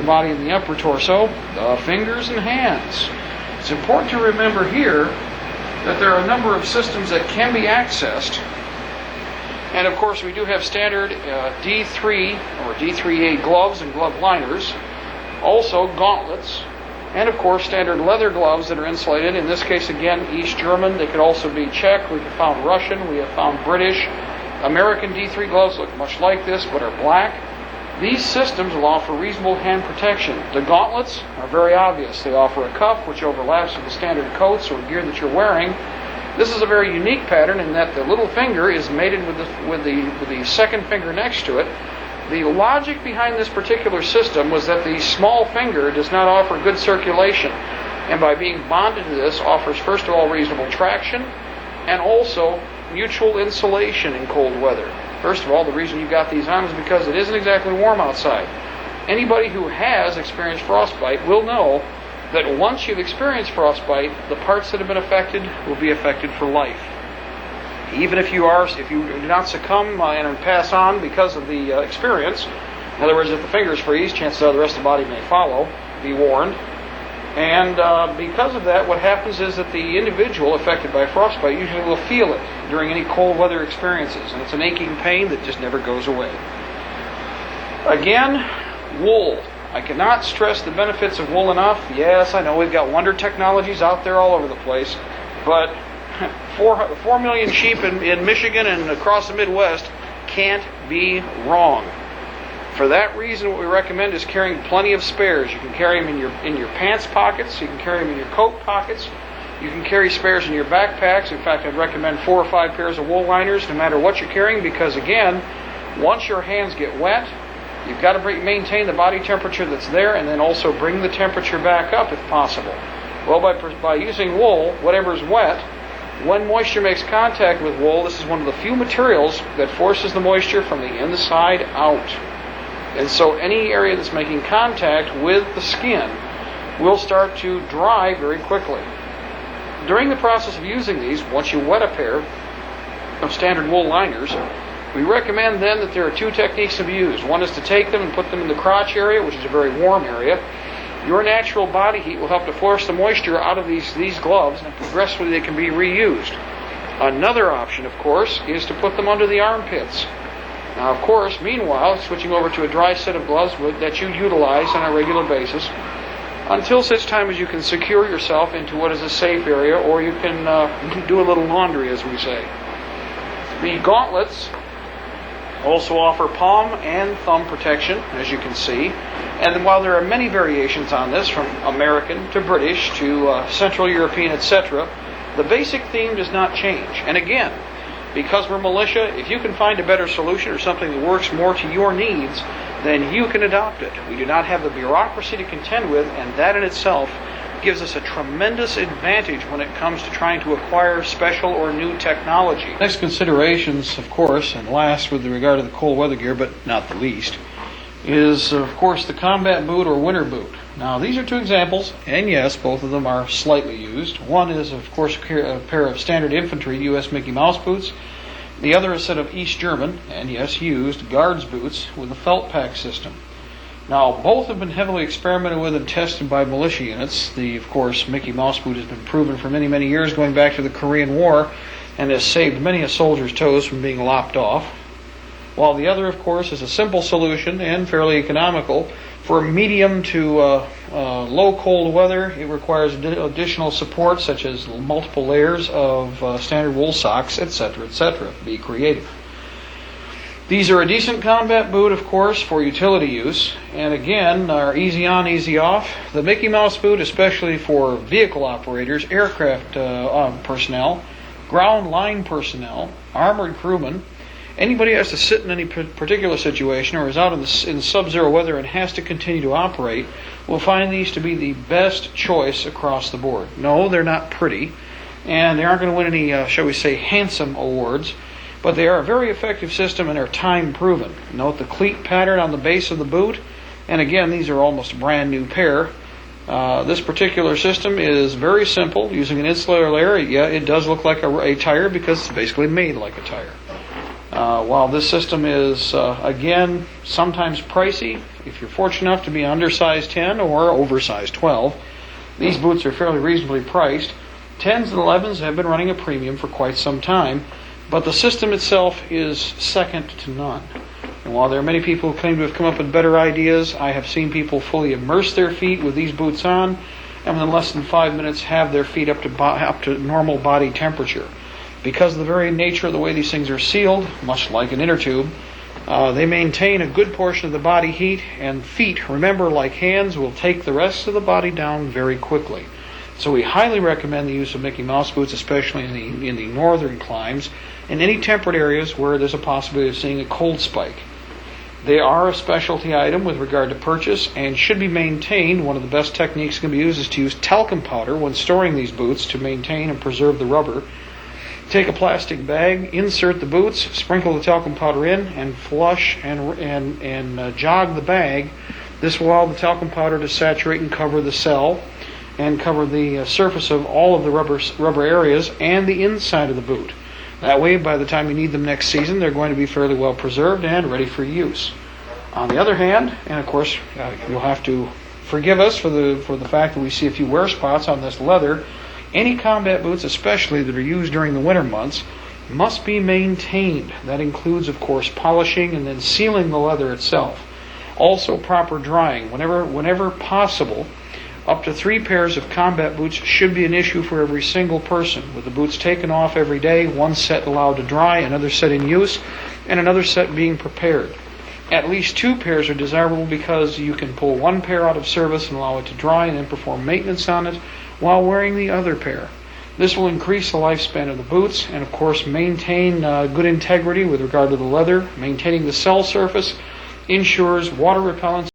body in the upper torso, the fingers and hands. It's important to remember here that there are a number of systems that can be accessed. And of course we do have standard D3 or D3A gloves and glove liners, also gauntlets, and of course standard leather gloves that are insulated. In this case again, East German. They could also be Czech. We have found Russian. We have found British. American D3 gloves look much like this but are black. These systems will offer reasonable hand protection. The gauntlets are very obvious. They offer a cuff which overlaps with the standard coats or gear that you're wearing. This is a very unique pattern in that the little finger is mated with the second finger next to it. The logic behind this particular system was that the small finger does not offer good circulation, and by being bonded to this offers first of all reasonable traction and also mutual insulation in cold weather. First of all, the reason you got these on is because it isn't exactly warm outside. Anybody who has experienced frostbite will know that once you've experienced frostbite, the parts that have been affected will be affected for life. Even if you do not succumb and pass on because of the experience, in other words, if the fingers freeze, chances are the rest of the body may follow, be warned. And because of that, what happens is that the individual affected by frostbite usually will feel it during any cold weather experiences, and it's an aching pain that just never goes away. Again, wool. I cannot stress the benefits of wool enough. Yes, I know we've got wonder technologies out there all over the place, but 4 million sheep in Michigan and across the Midwest can't be wrong. For that reason, what we recommend is carrying plenty of spares. You can carry them in your pants pockets. You can carry them in your coat pockets. You can carry spares in your backpacks. In fact, I'd recommend 4 or 5 pairs of wool liners no matter what you're carrying, because again, once your hands get wet, you've got to maintain the body temperature that's there and then also bring the temperature back up if possible. Well, by using wool, whatever's wet, when moisture makes contact with wool, this is one of the few materials that forces the moisture from the inside out. And so any area that's making contact with the skin will start to dry very quickly. During the process of using these, once you wet a pair of standard wool liners, we recommend then that there are 2 techniques to be used. One is to take them and put them in the crotch area, which is a very warm area. Your natural body heat will help to force the moisture out of these gloves, and progressively they can be reused. Another option, of course, is to put them under the armpits. Now, of course, meanwhile, switching over to a dry set of gloves that you utilize on a regular basis until such time as you can secure yourself into what is a safe area, or you can do a little laundry, as we say. The gauntlets also offer palm and thumb protection, as you can see. And while there are many variations on this, from American to British to Central European, etc., the basic theme does not change. And again, because we're militia, if you can find a better solution or something that works more to your needs, then you can adopt it. We do not have the bureaucracy to contend with, and that in itself gives us a tremendous advantage when it comes to trying to acquire special or new technology. Next considerations, of course, and last with regard to the cold weather gear, but not the least, is, of course, the combat boot or winter boot. Now, these are 2 examples, and yes, both of them are slightly used. One is, of course, a pair of standard infantry U.S. Mickey Mouse boots. The other is a set of East German, and yes, used, Guards boots with a felt pack system. Now, both have been heavily experimented with and tested by militia units. Of course, Mickey Mouse boot has been proven for many, many years, going back to the Korean War, and has saved many a soldier's toes from being lopped off. While the other, of course, is a simple solution and fairly economical. For medium to low cold weather, it requires additional support, such as multiple layers of standard wool socks, etc., etc. Be creative. These are a decent combat boot, of course, for utility use, and again, are easy on, easy off. The Mickey Mouse boot, especially for vehicle operators, aircraft personnel, ground line personnel, armored crewmen, anybody who has to sit in any particular situation or is out in sub-zero weather and has to continue to operate will find these to be the best choice across the board. No, they're not pretty, and they aren't going to win any, shall we say, handsome awards, but they are a very effective system and are time-proven. Note the cleat pattern on the base of the boot, and again, these are almost a brand new pair. This particular system is very simple, using an insulator layer. Yeah, it does look like a tire because it's basically made like a tire. While this system is, again, sometimes pricey, if you're fortunate enough to be undersized 10 or oversized 12, these boots are fairly reasonably priced. 10s and 11s have been running a premium for quite some time, but the system itself is second to none. And while there are many people who claim to have come up with better ideas, I have seen people fully immerse their feet with these boots on, and within less than 5 minutes have their feet up to normal body temperature. Because of the very nature of the way these things are sealed, much like an inner tube, they maintain a good portion of the body heat, and feet, remember, like hands, will take the rest of the body down very quickly. So we highly recommend the use of Mickey Mouse boots, especially in the northern climes, in any temperate areas where there's a possibility of seeing a cold spike. They are a specialty item with regard to purchase and should be maintained. One of the best techniques that can be used is to use talcum powder when storing these boots to maintain and preserve the rubber. Take a plastic bag, insert the boots, sprinkle the talcum powder in, and flush and jog the bag. This will allow the talcum powder to saturate and cover the cell and cover the surface of all of the rubber areas and the inside of the boot. That way, by the time you need them next season, they're going to be fairly well preserved and ready for use. On the other hand, and of course, you'll have to forgive us for the fact that we see a few wear spots on this leather, any combat boots, especially that are used during the winter months, must be maintained. That includes, of course, polishing and then sealing the leather itself. Also, proper drying. Whenever possible, up to 3 pairs of combat boots should be an issue for every single person, with the boots taken off every day, one set allowed to dry, another set in use, and another set being prepared. At least 2 pairs are desirable because you can pull 1 pair out of service and allow it to dry and then perform maintenance on it while wearing the other pair. This will increase the lifespan of the boots and, of course, maintain good integrity with regard to the leather. Maintaining the cell surface ensures water repellence